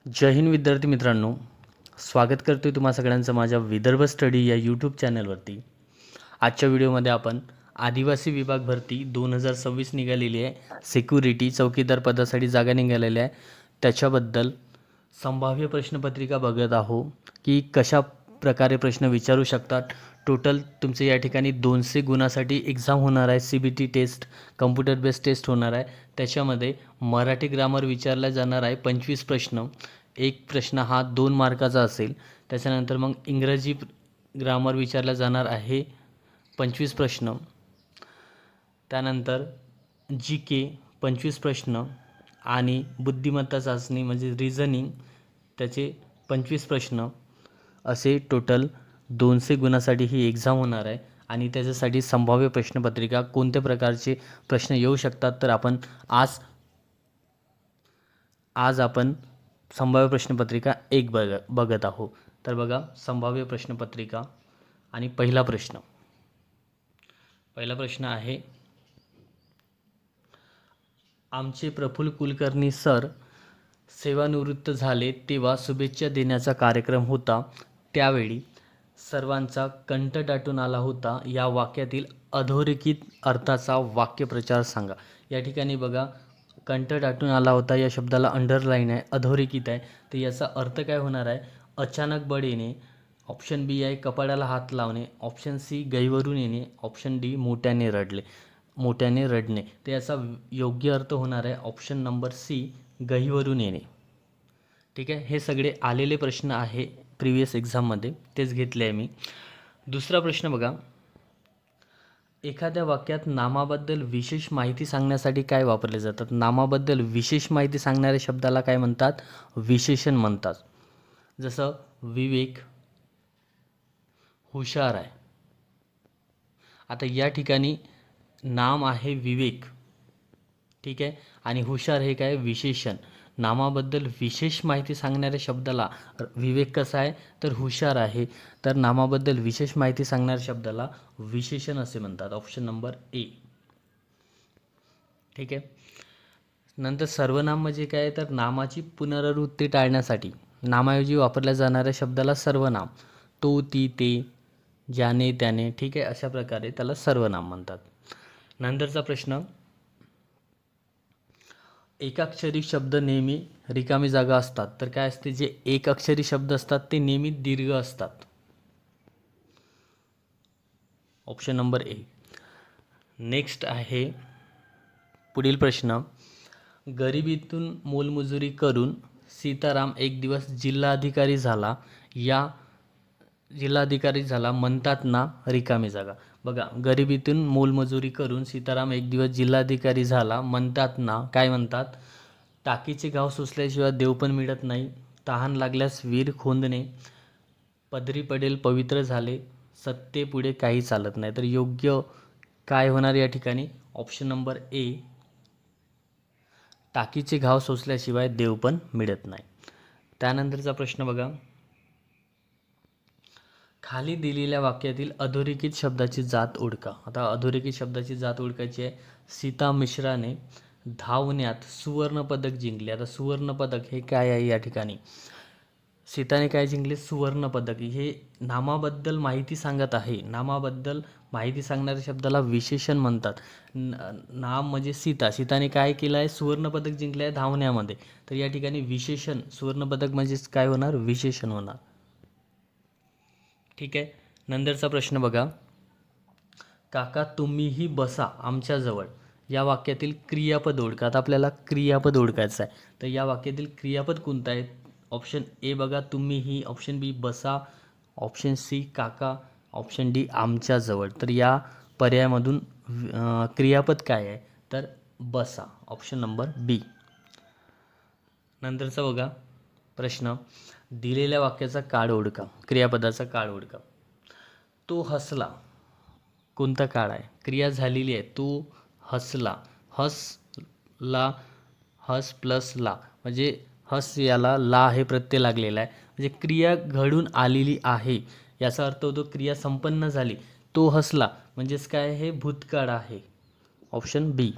जय हिंद विद्यार्थी मित्रांनो, स्वागत करतोय तुम्हा सगळ्यांचं माझ्या विदर्भ स्टडी या यूट्यूब चॅनलवरती। आजच्या व्हिडिओमध्ये आपण आदिवासी विभाग भरती 2026 निघालेली आहे, सिक्युरिटी चौकीदार पदासाठी जागा निघालेल्या आहे, त्याच्याबद्दल संभाव्य प्रश्नपत्रिका बघत आहोत की कशा प्रकारे प्रश्न विचारू शकतात। टोटल तुमचे या ठिकाणी 200 गुणासाठी एक्झाम होणार आहे, CBT test, computer based test होणार आहे। त्याच्यामध्ये मराठी ग्रामर विचारला जाणार आहे 25 प्रश्न, एक प्रश्न हा 2 मार्काचा असेल। त्याच्यानंतर मग इंग्रजी ग्रामर विचारला जाणार आहे 25 प्रश्न, त्यानंतर GK 25 प्रश्न आणि बुद्धिमत्ता चाचणी म्हणजे रिझनिंग त्याचे 25 प्रश्न, असे टोटल 200 गुणासाठी ही एक्झाम होणार आहे। आणि त्याच्यासाठी संभाव्य प्रश्नपत्रिका कोणत्या प्रकारचे प्रश्न येऊ शकतात तर आज आपण संभाव्य प्रश्नपत्रिका एक बघत आहोत। तर बघा संभाव्य प्रश्नपत्रिका आणि पहिला प्रश्न आहे, आमचे प्रफुल्ल कुलकर्णी सर सेवानिवृत्त झाले तेव्हा शुभेच्छा देण्याचा कार्यक्रम होता, त्यावेळी सर्वांचा कंठ दाटून आला होता। या वाक्यातील अधोरेखित अर्थाचा वाक्यप्रचार सांगा। या ठिकाणी बघा कंठ दाटून आला होता या शब्दाला अंडरलाईन आहे, अधोरेखित आहे, तर याचा अर्थ काय होणार आहे? अचानक बळ येणे, ऑप्शन बी आहे कपाळाला हात लावणे, ऑप्शन सी गैवरून येणे, ऑप्शन डी मोठ्याने रडणे। तर याचा योग्य अर्थ होणार आहे ऑप्शन नंबर सी गहिवरून येणे। ठीक आहे, हे सगळे आलेले प्रश्न आहे प्रिवियस एक्झाममध्ये, तेच घेतले आहे मी। दुसरा प्रश्न बघा, एखाद्या वाक्यात नामाबद्दल विशेष माहिती सांगण्यासाठी काय वापरले जातात? नामाबद्दल विशेष माहिती सांगणाऱ्या शब्दाला काय म्हणतात? विशेषण म्हणतात। जसं विवेक हुशार आहे, आता या ठिकाणी नाम आहे विवेक, ठीक आहे, आणि हुशार हे काय? विशेषण। नामाबद्दल विशेष माहिती सांगणाऱ्या शब्दाला विवेक कसा आहे तर हुशार आहे, तर नामाबद्दल विशेष माहिती सांगणाऱ्या शब्दाला विशेषण असे म्हणतात, ऑप्शन नंबर ए। ठीक आहे, नंतर सर्वनाम म्हणजे काय तर नामाची पुनरावृत्ती टाळण्यासाठी नामाऐवजी वापरल्या जाणाऱ्या शब्दाला सर्वनाम, तो, ती, ते, ज्याने, त्याने, ठीक आहे, अशा प्रकारे त्याला सर्वनाम म्हणतात। नंतरचा प्रश्न, एकाक्षरी शब्द नेहमी रिकामी जागा असतात, तर काय असते? जे एक अक्षरी शब्द असतात ते नेहमी दीर्घ असतात, ऑप्शन नंबर ए। नेक्स्ट आहे पुढील प्रश्न, गरिबीतून मोलमजुरी करून सीताराम एक दिवस जिल्हाधिकारी झाला म्हणतात ना रिकामी जागा। बघा, गरिबीतून मोलमजुरी करून सीताराम एक दिवस जिल्हाधिकारी झाला म्हणतात ना, काय म्हणतात? टाकीचे घाव सुचल्याशिवाय देव पण मिळत नाही, तहान लागल्यास विहीर खोदणे, पदरी पडेल पवित्र झाले, सत्तेपुढे काही चालत नाही। तर योग्य काय होणार या ठिकाणी? ऑप्शन नंबर ए, टाकीचे घाव सोसल्याशिवाय देव पण मिळत नाही। त्यानंतरचा प्रश्न बघा, खाली दिलेल्या वाक्यातील अधोरेखित शब्दाची जात ओळखा। आता अधोरेखित शब्दाची जात ओळखायची आहे। सीता मिश्राने धावण्यात सुवर्णपदक जिंकले। आता सुवर्णपदक हे काय आहे? या ठिकाणी सीताने काय जिंकले? सुवर्णपदक। हे नामाबद्दल माहिती सांगत आहे, नामाबद्दल माहिती सांगणाऱ्या शब्दाला विशेषण म्हणतात। नाम म्हणजे सीताने काय केलं आहे? सुवर्णपदक जिंकले आहे धावण्यामध्ये, तर या ठिकाणी विशेषण, सुवर्णपदक म्हणजे काय होणार? विशेषण होणार। ठीक आहे, नंतरचा प्रश्न बघा, काका तुम्हीही बसा आमच्याजवळ, या वाक्यातील क्रियापद ओळखा। आता आपल्याला क्रियापद ओळखायचं आहे, तर या वाक्यातील क्रियापद कोणतं आहे? ऑप्शन ए बघा तुम्हीही, ऑप्शन बी बसा, ऑप्शन सी काका, ऑप्शन डी आमच्याजवळ। तर या पर्यायामधून क्रियापद काय आहे तर बसा, ऑप्शन नंबर बी। नंतरचा बघा प्रश्न, दिलेल्या वाक्याचा काळ ओळखा, क्रियापदाचा काळ ओळखा। तो हसला, कोणता काळ आहे? क्रिया झालेली आहे, तो हसला, हसला, हस प्लस ला म्हणजे हस याला ला हे प्रत्यय लागलेला आहे, म्हणजे क्रिया घडून आलेली आहे, याचा अर्थ होतो क्रिया संपन्न झाली। तो हसला म्हणजेच काय? हे भूतकाळ आहे, ऑप्शन बी।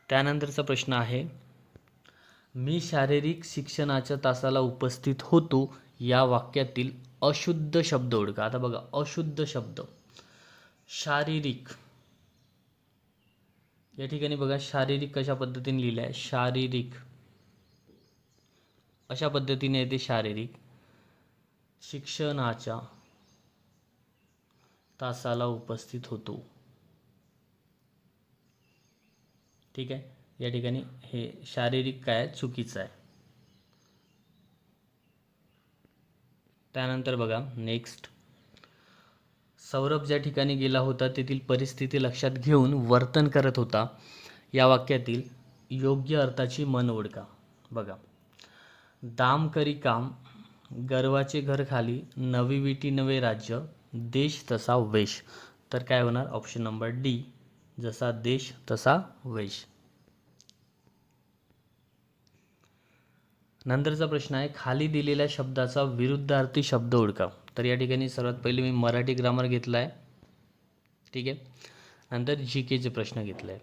त्यानंतरचा प्रश्न आहे, मी शारीरिक शिक्षणाच्या तासाला उपस्थित होतो या वाक्यातील अशुद्ध शब्द ओळखा. आता बघा, अशुद्ध शब्द शारीरिक, या ठिकाणी बघा शारीरिक कशा पद्धतीने लिहिलं आहे, शारीरिक अशा पद्धतीने येते, शारीरिक शिक्षणाच्या तासाला उपस्थित होतो. ठीक आहे, या ठिकाणी हे शारीरिक काय चुकीचं आहे. त्यानंतर बघा नेक्स्ट, सौरभ ज्या ठिकाणी गेला होता तेथील परिस्थिती लक्षात घेऊन वर्तन करत होता या वाक्यातील योग्य अर्थाची मन ओळखा. बघा, दाम करी काम, गर्वाचे घर खाली, नवी विटी नवे राज्य, देश तसा वेश. तर काय होणार, ऑप्शन नंबर डी, जसा देश तसा वेश. नंतरचा प्रश्न आहे, खाली दिलेल्या शब्दाचा विरुद्धार्थी शब्द ओळखा. तर या ठिकाणी सर्वात पहिले मी मराठी ग्रामर घेतला आहे. ठीक आहे, नंतर जी केचे प्रश्न घेतले आहे.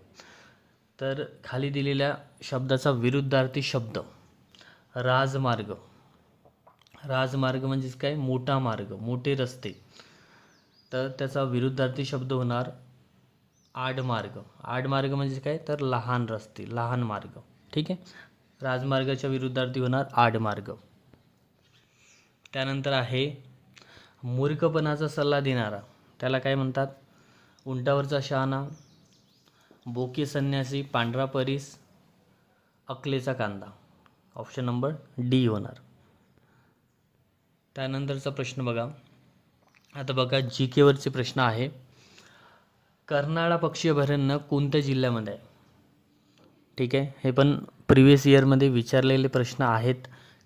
तर खाली दिलेल्या शब्दाचा विरुद्धार्थी शब्द राजमार्ग. राजमार्ग म्हणजेच काय, मोठा मार्ग, मोठे रस्ते. तर त्याचा विरुद्धार्थी शब्द होणार आडमार्ग. आडमार्ग म्हणजे काय, तर लहान रस्ते, लहान मार्ग. ठीक आहे, राजमार्गाच्या विरुद्धार्थी होणार आडमार्ग. त्यानंतर आहे मूर्खपणाचा सल्ला देणारा, त्याला काय म्हणतात, उंटावरचा शहाणा, बोके संन्यासी, पांढरा परीस, अकलेचा कांदा. ऑप्शन नंबर डी होणार. त्यानंतरचा प्रश्न बघा, आता बघा जी केवरचे प्रश्न आहे, कर्नाळा पक्षी अभयारण्य कोणत्या जिल्ह्यामध्ये आहे. ठीक आहे, हे पण प्रिव्हियस इयरमध्ये विचारलेले प्रश्न आहेत.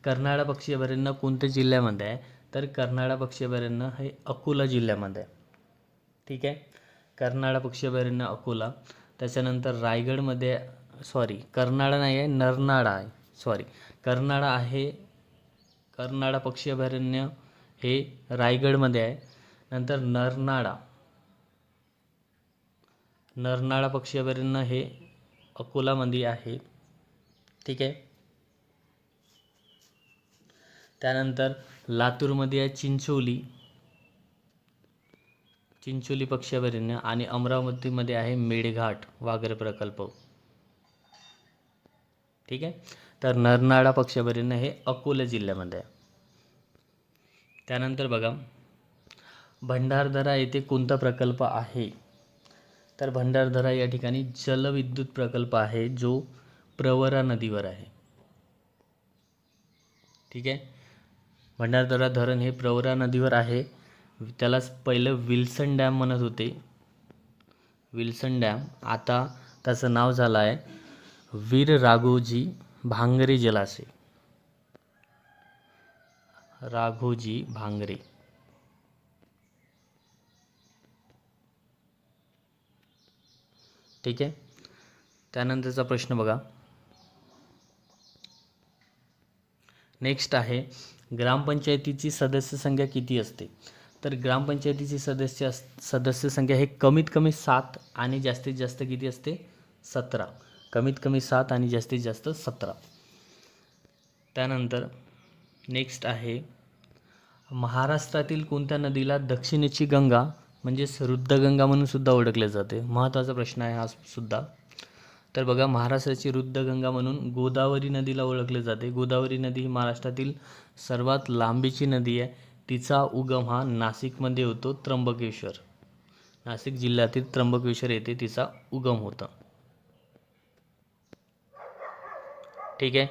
कर्नाळा पक्षी अभयारण्य कोणत्या जिल्ह्यामध्ये आहे, तर कर्नाळा पक्षी अभयारण्य हे अकोला जिल्ह्यामध्ये आहे. ठीक आहे, कर्नाळा पक्षी अभयारण्य अकोला. त्याच्यानंतर रायगडमध्ये, सॉरी कर्नाळा नाही आहे, नरनाळा आहे, सॉरी कर्नाळा आहे, कर्नाळा पक्षी अभयारण्य हे रायगडमध्ये आहे. नंतर नरनाळा पक्षी अभयारण्य हे अकोलामध्ये आहे. ठीक आहे, त्यानंतर लातूरमध्ये आहे चिंचोली पक्षी अभयारण्य, आणि अमरावतीमध्ये आहे मेळघाट व्याघ्र प्रकल्प. ठीक आहे, तर नरनाळा पक्षी अभयारण्य हे अकोला जिल्ह्यामध्ये आहे. त्यानंतर बघा, भंडारदरा येथे कोणता प्रकल्प आहे. तर भंडारदरा या ठिकाणी जलविद्युत प्रकल्प आहे जो प्रवरा नदीवर आहे. ठीक आहे, भंडारदरा धरण हे प्रवरा नदीवर आहे. त्यालाच पहिलं विल्सन डॅम म्हणत होते, विल्सन डॅम. आता त्याचं नाव झालं आहे वीर राघोजी भांगरे जलाशय, राघोजी भांगरे. ठीक आहे, त्यानंतरचा प्रश्न बघा, नेक्स्ट आहे ग्रामपंचायतीची सदस्य संख्या किती असते. तर ग्रामपंचायतीची सदस्य संख्या हे कमीत कमी 7 आणि जास्तीत जास्त किती असते, 17. कमीत कमी 7 आणि जास्तीत जास्त 17. त्यानंतर नेक्स्ट आहे महाराष्ट्रातील कोणत्या नदीला दक्षिणेची गंगा म्हणजेच रुद्रगंगा म्हणून सुद्धा ओळखले जाते. महत्त्वाचा प्रश्न आहे हा सुद्धा. तर बघा, महाराष्ट्राची रुद्रगंगा म्हणून गोदावरी नदीला ओळखले जाते. गोदावरी नदी ही महाराष्ट्रातील सर्वात लांबीची नदी आहे. तिचा उगम हा नाशिकमध्ये होतो, त्र्यंबकेश्वर, नाशिक जिल्ह्यातील त्र्यंबकेश्वर येथे तिचा उगम होता. ठीक आहे,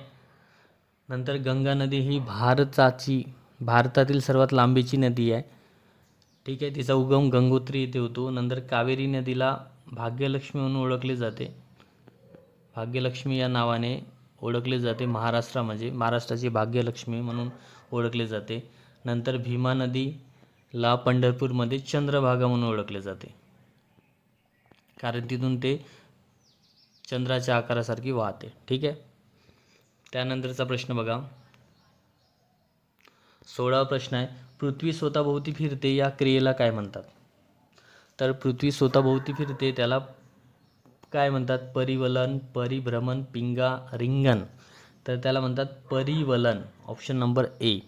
नंतर गंगा नदी ही भारतातील सर्वात लांबीची नदी आहे. ठीक आहे, तिचा उगम गंगोत्री येथे होतो. नंतर कावेरी नदीला भाग्यलक्ष्मी म्हणून ओळखले जाते, भाग्यलक्ष्मी या नावाने ओळखले जाते. महाराष्ट्राची भाग्यलक्ष्मी म्हणून ओळखले जाते. नंतर भीमा नदीला पंढरपूरमध्ये चंद्रभागा म्हणून ओळखले जाते, कारण तिथून ते चंद्राच्या आकारासारखी वाहते. ठीक आहे, त्यानंतरचा प्रश्न बघा, 16वा प्रश्न आहे पृथ्वी स्वतःभोवती फिरते या क्रियेला काय म्हणतात. तर पृथ्वी स्वतःभोवती फिरते त्याला काय म्हणतात, परिवलन, परिभ्रमण, पिंगा, रिंगण. तर त्याला म्हणतात परिवलन, ऑप्शन नंबर ए.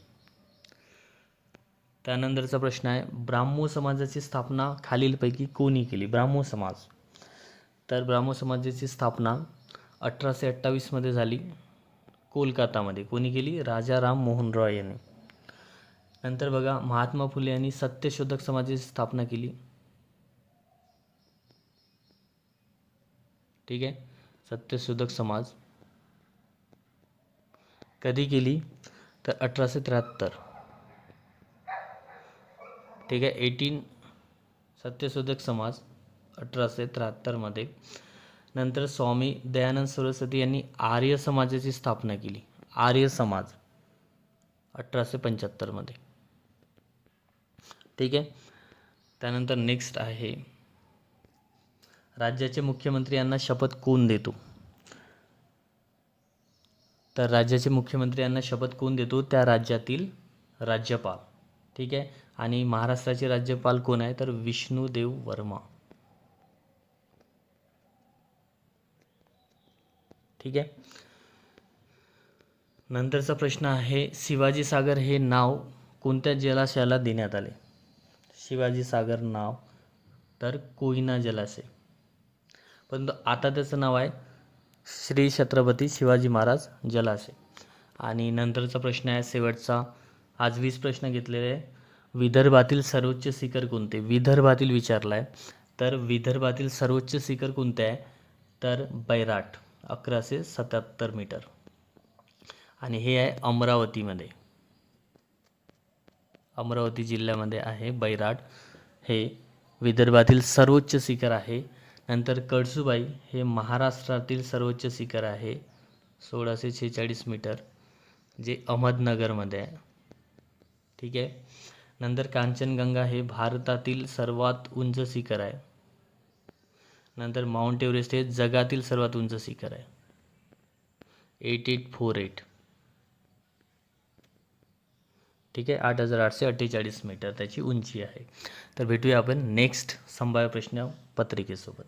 त्यानंतरचा प्रश्न आहे, ब्राह्मो समाजाची स्थापना खालीलपैकी कोणी केली? ब्राह्मो समाज. तर ब्राह्मो समाजाची स्थापना 1828 झाली कोलकातामध्ये. कोणी केली? राजा राम मोहन रॉय यांनी. नंतर बघा, महात्मा फुले यांनी सत्यशोधक समाजाची स्थापना केली. ठीक आहे, सत्यशोधक समाज कधी केली? तर 1873. ठीक आहे, सत्यशोधक समाज 1873. नंतर स्वामी दयानंद सरस्वती यांनी आर्य समाजाची स्थापना केली. आर्य समाज 1875. ठीक आहे. त्यानंतर नेक्स्ट आहे, राज्याचे मुख्यमंत्री यांना शपथ कोण देतो? तर राज्याचे मुख्यमंत्री यांना शपथ कोण देतो? त्या राज्यातील राज्यपाल. ठीक आहे. आणि महाराष्ट्राचे राज्यपाल कोण आहे? तर विष्णुदेव वर्मा. ठीक आहे. नंतरचा प्रश्न आहे, शिवाजी सागर हे नाव कोणत्या जलाशयाला देण्यात आले? शिवाजी सागर नाव तर कोयना जलाशय, परंतु आता त्याचं नाव आहे श्री छत्रपती शिवाजी महाराज जलाशय. आणि नंतरचा प्रश्न आहे शेवटचा, आज 20 प्रश्न घेतलेले आहे. विदर्भातील सर्वोच्च शिखर कोणते? विदर्भातील विचारला आहे. तर विदर्भातील सर्वोच्च शिखर कोणते आहे? तर बैराट, 1177 मीटर. आणि हे आहे अमरावतीमध्ये, अमरावती जिल्ह्यामध्ये आहे बैराट. हे विदर्भातील सर्वोच्च शिखर आहे. नंतर कळसुबाई हे महाराष्ट्रातील सर्वोच्च शिखर आहे, 1646 मीटर, जे अहमदनगरमध्ये आहे. ठीक आहे. नंतर कांचनगंगा हे भारतातील सर्वात उंच शिखर आहे. नंतर माउंट एव्हरेस्ट हे जगातील सर्वात उंच शिखर आहे, 8848. ठीक आहे, 8848 मीटर त्याची उंची आहे. तर भेटूया आपण नेक्स्ट संभाव्य प्रश्न पत्रिकेसोबत.